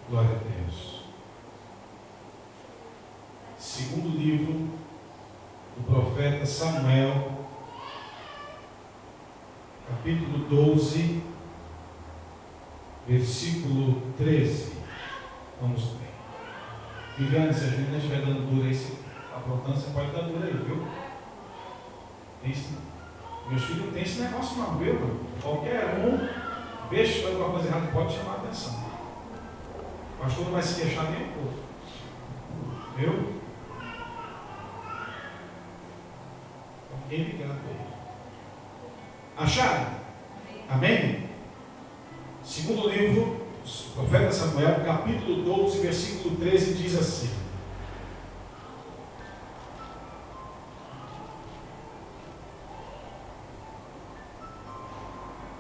Glória a Deus. Segundo livro do profeta Samuel, capítulo 12, versículo 13. Vamos ver. Viviane, se a gente não estiver dando dura aí, aprontando, você pode dar dura aí, viu? Meus filhos não tem esse negócio não, viu? Qualquer um, vê se faz alguma coisa errada, pode chamar a atenção. O pastor não vai se queixar nem um pouco. Viu? Ninguém ligado aí. Acharam? Amém? Segundo livro, o profeta Samuel, capítulo 12, versículo 13, diz assim: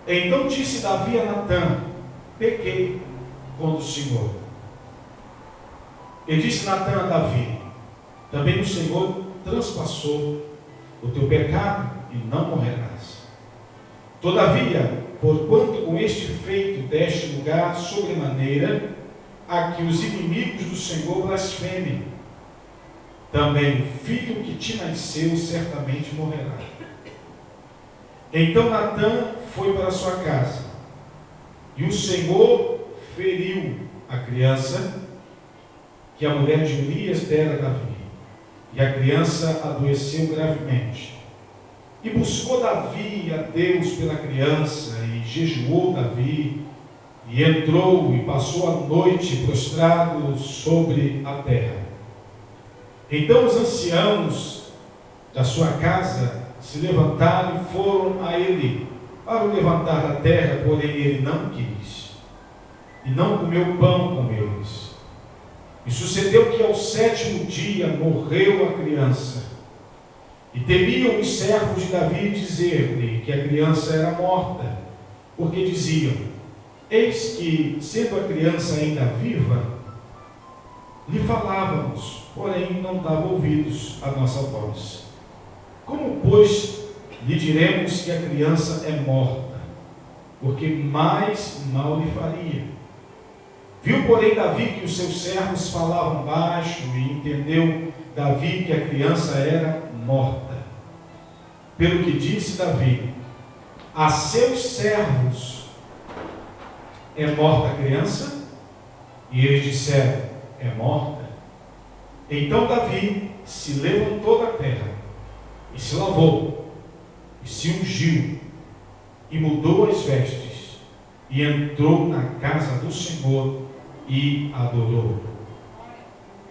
Então disse Davi a Natã: pequei contra o Senhor. E disse Natã a Davi: também o Senhor transpassou o teu pecado e não morrerás. Todavia, porquanto com este feito deste lugar sobremaneira a que os inimigos do Senhor blasfemem, também o filho que te nasceu certamente morrerá. Então Natã foi para sua casa, e o Senhor feriu a criança que a mulher de Urias dera a Davi, e a criança adoeceu gravemente. E buscou Davi a Deus pela criança, e jejuou Davi, e entrou e passou a noite prostrado sobre a terra. Então os anciãos da sua casa se levantaram e foram a ele para o levantar da terra, porém ele não quis, e não comeu pão com eles. E sucedeu que ao 7º dia morreu a criança. E temiam os servos de Davi dizer-lhe que a criança era morta, porque diziam: eis que, sendo a criança ainda viva, lhe falávamos, porém não dava ouvidos à nossa voz. Como, pois, lhe diremos que a criança é morta? Porque mais mal lhe faria. Viu, porém, Davi que os seus servos falavam baixo, e entendeu Davi que a criança era morta. Pelo que disse Davi a seus servos: é morta a criança? E eles disseram: é morta. Então Davi se levantou da terra, e se lavou, e se ungiu, e mudou as vestes, e entrou na casa do Senhor, e adorou.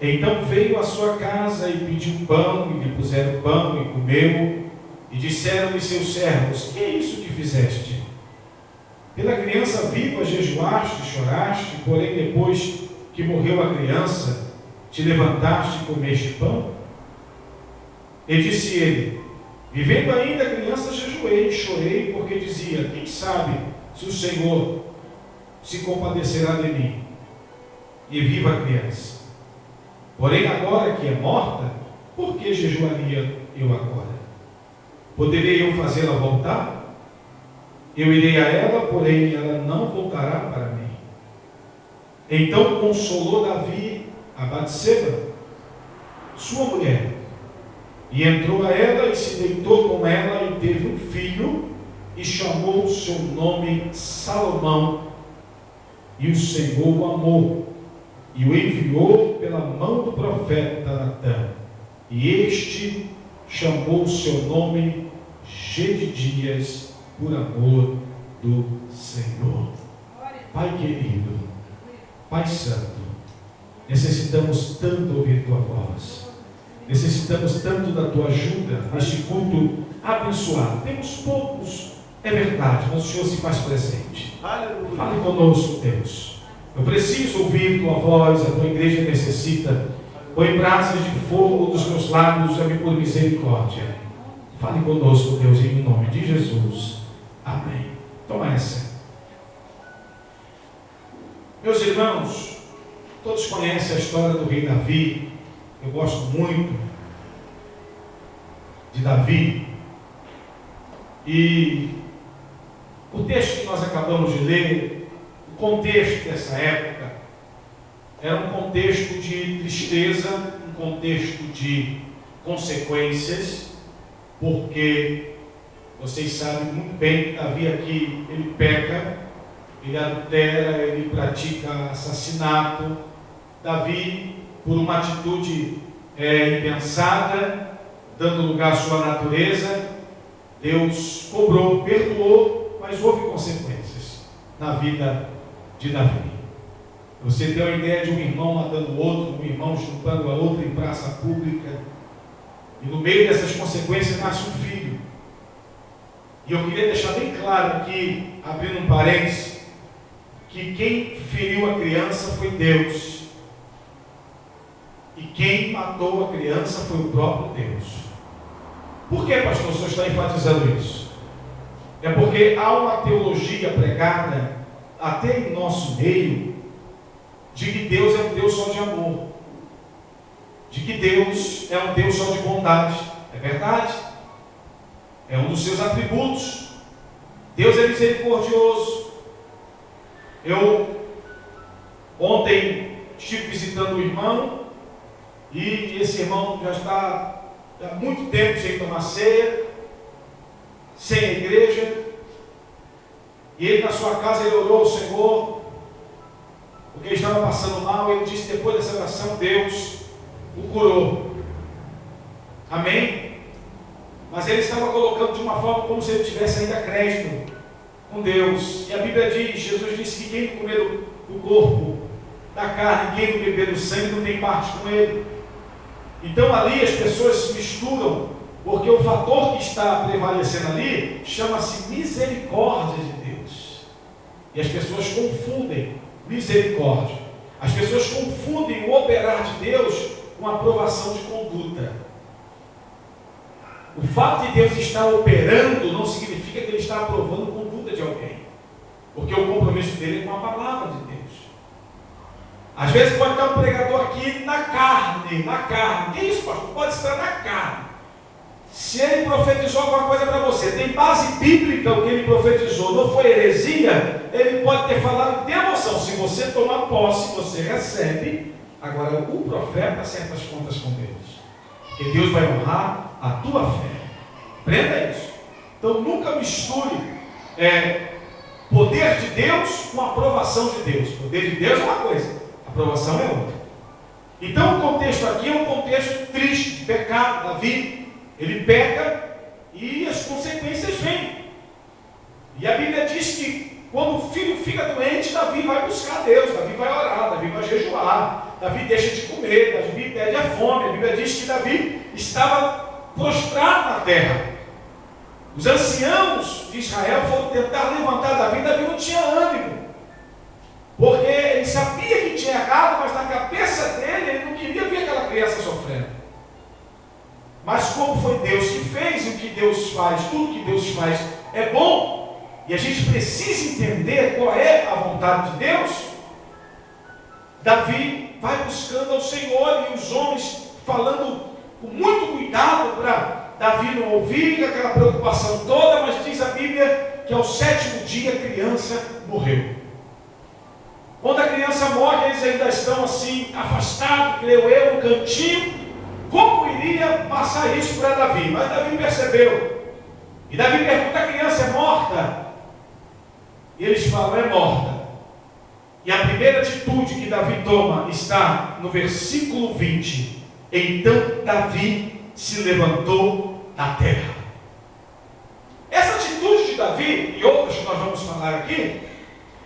Então veio à sua casa e pediu pão, e lhe puseram pão, e comeu. E disseram-lhe seus servos: que é isso que fizeste? Pela criança viva jejuaste, choraste, porém depois que morreu a criança, te levantaste e comeste pão? E disse ele: vivendo ainda a criança jejuei, chorei, porque dizia: quem sabe se o Senhor se compadecerá de mim, e viva a criança. Porém agora que é morta, por que jejuaria eu agora? Poderei eu fazê-la voltar? Eu irei a ela, porém ela não voltará para mim. Então consolou Davi a Batseba, sua mulher, e entrou a ela e se deitou com ela, e teve um filho, e chamou o seu nome Salomão. E o Senhor o amou, e o enviou pela mão do profeta Natã, e este chamou o seu nome Gedidias, por amor do Senhor. Pai querido, Pai santo, necessitamos tanto ouvir tua voz, necessitamos tanto da tua ajuda neste culto abençoado. Temos poucos, é verdade, mas o Senhor se faz presente. Fale conosco, Deus. Eu preciso ouvir tua voz, a tua igreja necessita. Põe brasas de fogo dos meus lábios, ame por misericórdia. Fale conosco, Deus, em nome de Jesus. Amém. Toma essa. Meus irmãos, todos conhecem a história do rei Davi. Eu gosto muito de Davi. E o texto que nós acabamos de ler, o contexto dessa época, era um contexto de tristeza, um contexto de consequências, porque vocês sabem muito bem que Davi aqui, ele peca, ele adultera, ele pratica assassinato. Davi, por uma atitude impensada, dando lugar à sua natureza, Deus cobrou, perdoou, mas houve consequências na vida de Davi. Você tem uma ideia de um irmão matando o outro, um irmão chupando a outra em praça pública, e no meio dessas consequências nasce um filho. E eu queria deixar bem claro aqui, abrindo um parênteses, que quem feriu a criança foi Deus, e quem matou a criança foi o próprio Deus. Por que, pastor, o senhor está enfatizando isso? É porque há uma teologia pregada até em nosso meio de que Deus é um Deus só de amor, de que Deus é um Deus só de bondade. É verdade, é um dos seus atributos. Deus é misericordioso. Eu ontem estive visitando um irmão, e esse irmão já está há muito tempo sem tomar ceia, sem a igreja, e ele na sua casa ele orou ao Senhor, porque ele estava passando mal. Ele disse, depois dessa oração, Deus o curou. Amém? Mas ele estava colocando de uma forma como se ele tivesse ainda crédito com Deus. E a Bíblia diz, Jesus disse que quem comer do corpo, da carne, quem não beber do sangue, não tem parte com ele. Então ali as pessoas se misturam, porque o fator que está prevalecendo ali chama-se misericórdia de Deus. E as pessoas confundem misericórdia. As pessoas confundem o operar de Deus com a aprovação de conduta. O fato de Deus estar operando não significa que Ele está aprovando a conduta de alguém, porque o compromisso dele é com a palavra de Deus. Às vezes pode estar um pregador aqui na carne. Que isso, pastor? Pode estar na carne. Se ele profetizou alguma coisa para você, tem base bíblica o que ele profetizou, não foi heresia, ele pode ter falado de emoção. Se você tomar posse, você recebe. Agora o profeta acerta as contas com Deus, porque Deus vai honrar a tua fé. Aprenda isso. Então nunca misture poder de Deus com aprovação de Deus. Poder de Deus é uma coisa, aprovação é outra. Então o contexto aqui é um contexto triste, de pecado. Davi, ele peca e as consequências vêm. E a Bíblia diz que quando o filho fica doente, Davi vai buscar Deus, Davi vai orar, Davi vai jejuar, Davi deixa de comer, Davi perde a fome. A Bíblia diz que Davi estava prostrado na terra. Os anciãos de Israel foram tentar levantar Davi. Davi não tinha ânimo, porque ele sabia que tinha errado, mas na cabeça dele ele não queria ver aquela criança sofrendo. Mas como foi Deus que fez, o que Deus faz, tudo que Deus faz é bom, e a gente precisa entender qual é a vontade de Deus. Davi vai buscando ao Senhor, e os homens falando com muito cuidado para Davi não ouvir, aquela preocupação toda, mas diz a Bíblia que ao 7º dia a criança morreu. Quando a criança morre, eles ainda estão assim, afastados, creio eu, no cantinho. Como iria passar isso para Davi? Mas Davi percebeu. E Davi pergunta: a criança é morta? E eles falam: é morta. E a primeira atitude que Davi toma está no versículo 20. Então Davi se levantou da terra. Essa atitude de Davi, e outras que nós vamos falar aqui,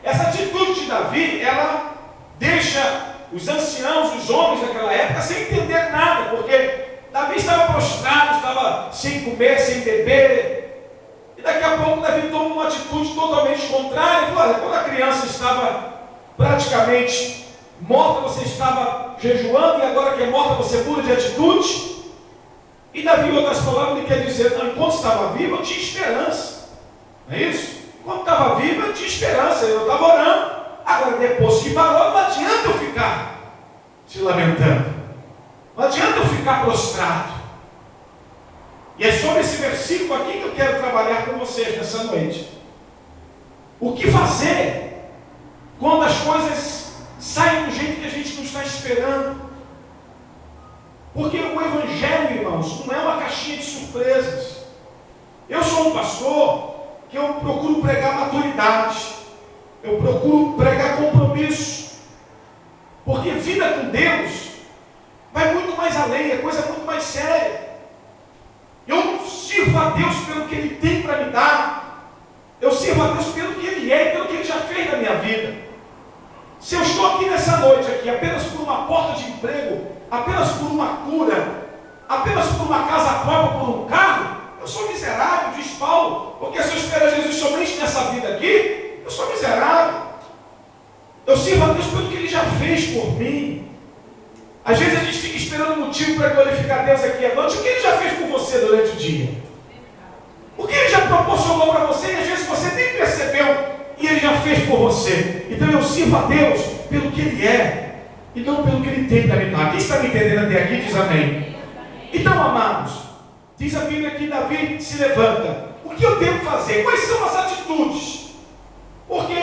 essa atitude de Davi, ela deixa os anciãos, os homens daquela época, sem entender nada, porque Davi estava prostrado, estava sem comer, sem beber, e daqui a pouco Davi toma uma atitude totalmente contrária. Ele fala: olha, quando a criança estava praticamente morta, você estava jejuando, e agora que é morta você muda de atitude. E Davi, em outras palavras, ele quer dizer: não, enquanto estava vivo eu tinha esperança, não é isso? Enquanto estava vivo eu tinha esperança, eu estava orando. Agora depois que parou, não adianta eu ficar se lamentando, não adianta eu ficar prostrado. E é sobre esse versículo aqui que eu quero trabalhar com vocês nessa noite. O que fazer quando as coisas saem do jeito que a gente não esperando. Porque o Evangelho, irmãos, não é uma caixinha de surpresas. Eu sou um pastor que eu procuro pregar maturidade, eu procuro pregar compromisso, porque vida com Deus vai muito mais além, é coisa muito mais séria. Eu não sirvo a Deus pelo que Ele tem para me dar, eu sirvo a Deus pelo que Ele é e pelo que Ele já fez na minha vida. Se eu estou aqui nessa noite aqui apenas por uma porta de emprego, apenas por uma cura, apenas por uma casa própria, por um carro, eu sou miserável, diz Paulo, porque se eu espero Jesus somente nessa vida aqui, eu sou miserável. Eu sirvo a Deus pelo que Ele já fez por mim. Às vezes a gente fica esperando motivo para glorificar a Deus aqui à noite. O que Ele já fez por você durante o dia? O que Ele já proporcionou para você e às vezes você nem percebeu e Ele já fez por você. Então eu sirvo a Deus pelo que Ele é e não pelo que Ele tem para me dar. Quem está me entendendo até aqui diz amém. Então, amados, diz a Bíblia que Davi se levanta. O que eu devo fazer? Quais são as atitudes? Porque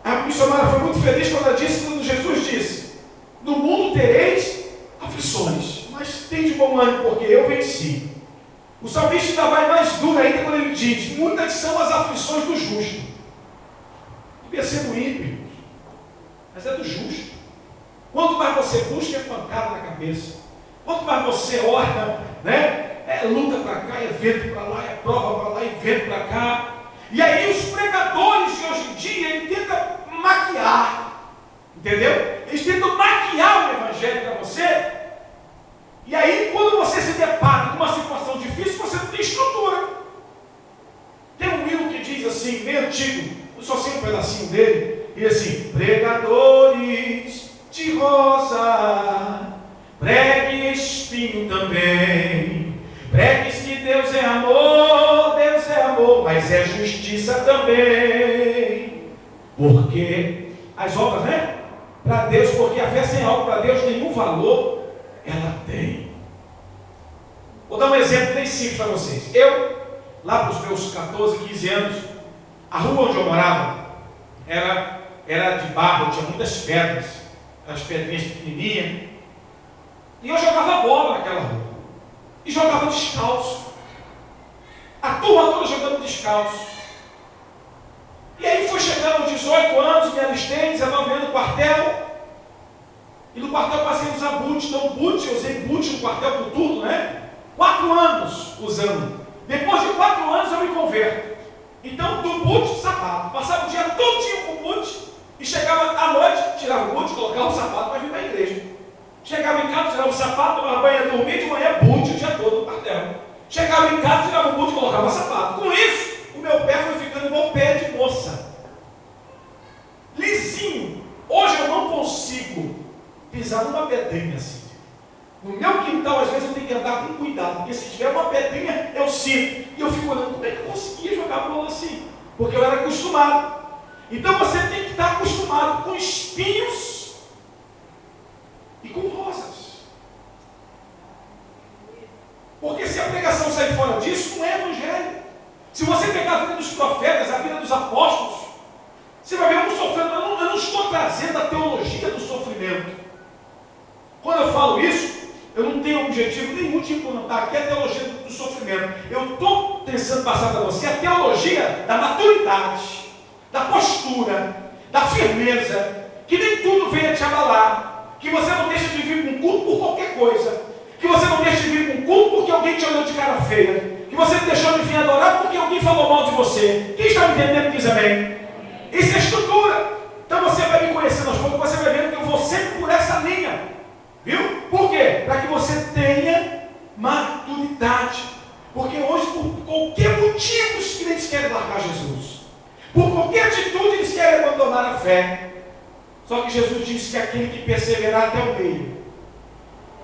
a missionária foi muito feliz quando ela disse, quando Jesus disse: no mundo tereis aflições, mas tem de bom ânimo, porque eu venci. O salmista ainda vai mais duro ainda quando ele diz: muitas são as aflições do justo. Não devia ser do ímpio, mas é do justo. Quanto mais você busca, é pancada na cabeça. Quanto mais você ora, né? É luta para cá, é vento para lá, é prova para lá, é vento para cá. E aí os pregadores de hoje em dia, eles tentam maquiar, entendeu? Eles tentam maquiar o Evangelho para você. E aí quando você se depara com uma situação difícil, você não tem estrutura. Tem um hino que diz assim, meio antigo, eu só sei um pedacinho dele, e assim: pregadores de rosa, pregue espinho também. Pregues que Deus é amor, mas é justiça também. Porque as obras, né? Para Deus, porque a fé sem obra para Deus nenhum valor ela tem. Vou dar um exemplo bem simples para vocês. Eu, lá para os meus 14, 15 anos, a rua onde eu morava era de barro, tinha muitas pedras, as pedrinhas pequenininhas, e eu jogava bola naquela rua. E jogava descalço. A turma toda jogando descalço. E aí foi chegando aos 18 anos, me alistei, 19 anos no quartel. E no quartel passei a usar boot. Então boot, eu usei boot no quartel por tudo, né? 4 anos usando. Depois de 4 anos eu me converto. Então do boot de sapato. Passava o dia todinho com boot. E chegava à noite, tirava o boot, colocava o sapato para vir para a igreja. Chegava em casa, tirava o sapato, tomava banho, dormia, de manhã boot o dia todo no quartel. Chegava em casa, tirava o boot e colocava o sapato. Com isso, o meu pé foi ficando igual pé de moça. Lisinho. Hoje eu não consigo pisar numa pedrinha assim. No meu quintal, às vezes, eu tenho que andar com cuidado, porque se tiver uma pedrinha, eu sinto. E eu fico olhando, como é que eu conseguia jogar bola assim? Porque eu era acostumado. Então você tem que estar acostumado com espinhos e com rosas. Porque se a pregação sair fora disso, não é evangelho. Se você pegar a vida dos profetas, a vida dos apóstolos, você vai ver um sofrendo. Eu não estou trazendo a teologia do sofrimento. Quando eu falo isso, eu não tenho objetivo nenhum de implantar aqui a teologia do sofrimento. Eu estou tentando passar para você a teologia da maturidade, da postura, da firmeza, que nem tudo venha te abalar. Que você não deixa de vir com um culto por qualquer coisa. Que você não deixa de vir com um culto porque alguém te olhou de cara feia. Que você não deixou de vir adorar porque alguém falou mal de você. Quem está me entendendo diz amém? Isso é estrutura. Então você vai me conhecendo aos poucos, você vai vendo que eu vou sempre por essa linha. Viu? Por quê? Para que você tenha maturidade. Porque hoje, por qualquer motivo, os crentes querem largar Jesus. Por qualquer atitude, eles querem abandonar a fé. Só que Jesus disse que aquele que perseverar até o meio.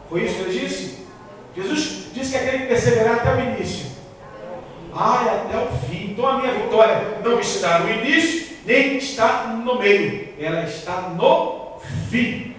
Foi isso que ele disse? Jesus disse que aquele que perseverar até o início. Até o fim. Então a minha vitória não está no início, nem está no meio. Ela está no fim.